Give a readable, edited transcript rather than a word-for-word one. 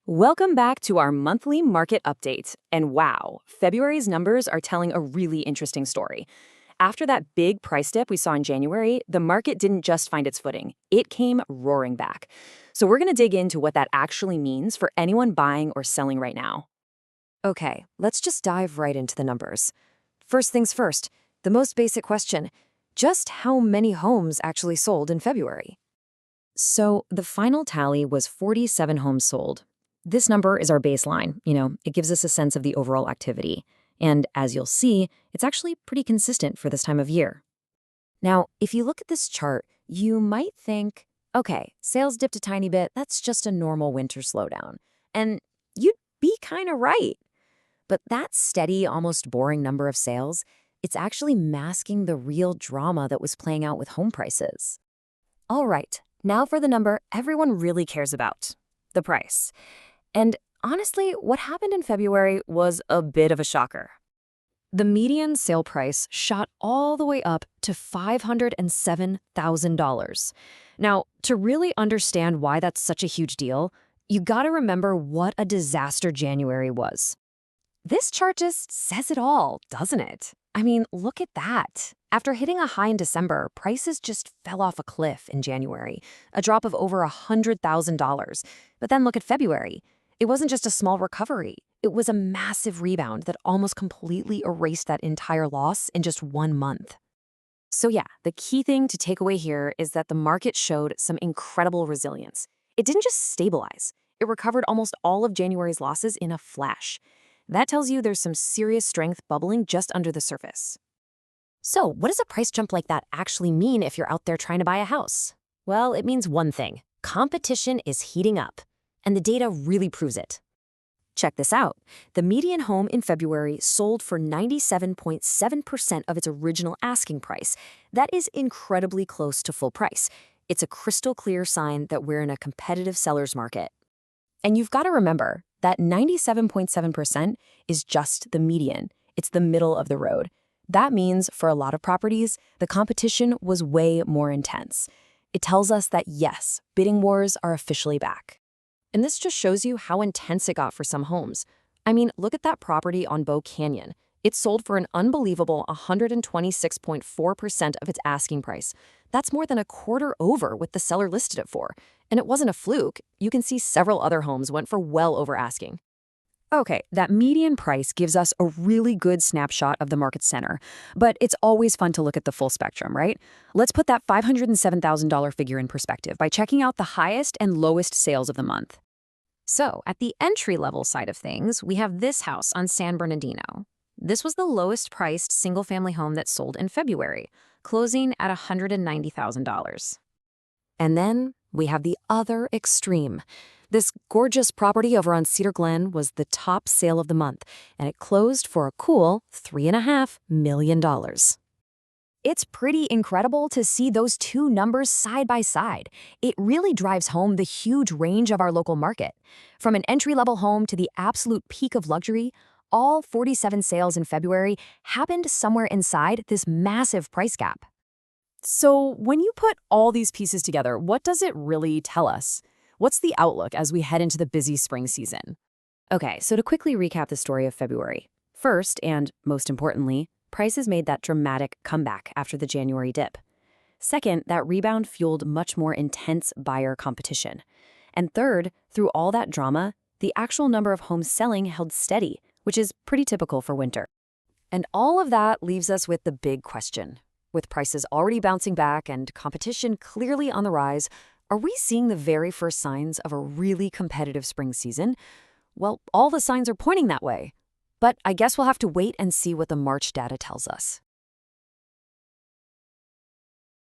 Welcome back to our monthly market update. And wow, February's numbers are telling a really interesting story. After that big price dip we saw in January, the market didn't just find its footing, it came roaring back. So we're going to dig into what that actually means for anyone buying or selling right now. Okay, let's just dive right into the numbers. First things first, the most basic question, just how many homes actually sold in February? So the final tally was 47 homes sold. This number is our baseline. It gives us a sense of the overall activity. And as you'll see, it's actually pretty consistent for this time of year. Now, if you look at this chart, you might think, okay, sales dipped a tiny bit, that's just a normal winter slowdown. And you'd be kind of right. But that steady, almost boring number of sales, it's actually masking the real drama that was playing out with home prices. All right, now for the number everyone really cares about, the price. And honestly, what happened in February was a bit of a shocker. The median sale price shot all the way up to $507,000. Now, to really understand why that's such a huge deal, you gotta remember what a disaster January was. This chart just says it all, doesn't it? I mean, look at that. After hitting a high in December, prices just fell off a cliff in January, a drop of over $100,000. But then look at February. It wasn't just a small recovery. It was a massive rebound that almost completely erased that entire loss in just 1 month. So yeah, the key thing to take away here is that the market showed some incredible resilience. It didn't just stabilize. It recovered almost all of January's losses in a flash. That tells you there's some serious strength bubbling just under the surface. So, what does a price jump like that actually mean if you're out there trying to buy a house? Well, it means one thing. Competition is heating up. And the data really proves it. Check this out. The median home in February sold for 97.7% of its original asking price. That is incredibly close to full price. It's a crystal clear sign that we're in a competitive seller's market. And you've got to remember that 97.7% is just the median. It's the middle of the road. That means for a lot of properties, the competition was way more intense. It tells us that yes, bidding wars are officially back. And this just shows you how intense it got for some homes. I mean, look at that property on Bow Canyon. It sold for an unbelievable 126.4% of its asking price. That's more than a quarter over what the seller listed it for. And it wasn't a fluke. You can see several other homes went for well over asking. Okay, that median price gives us a really good snapshot of the market center. But it's always fun to look at the full spectrum, right? Let's put that $507,000 figure in perspective by checking out the highest and lowest sales of the month. So, at the entry-level side of things, we have this house on San Bernardino. This was the lowest priced single-family home that sold in February, closing at $190,000. And then we have the other extreme. This gorgeous property over on Cedar Glen was the top sale of the month, and it closed for a cool $3.5 million. It's pretty incredible to see those two numbers side by side. It really drives home the huge range of our local market. From an entry-level home to the absolute peak of luxury, all 47 sales in February happened somewhere inside this massive price gap. So when you put all these pieces together, what does it really tell us? What's the outlook as we head into the busy spring season? Okay, so to quickly recap the story of February. First, and most importantly, prices made that dramatic comeback after the January dip. Second, that rebound fueled much more intense buyer competition. And third, through all that drama, the actual number of homes selling held steady, which is pretty typical for winter. And all of that leaves us with the big question. With prices already bouncing back and competition clearly on the rise, are we seeing the very first signs of a really competitive spring season? Well, all the signs are pointing that way. But I guess we'll have to wait and see what the March data tells us.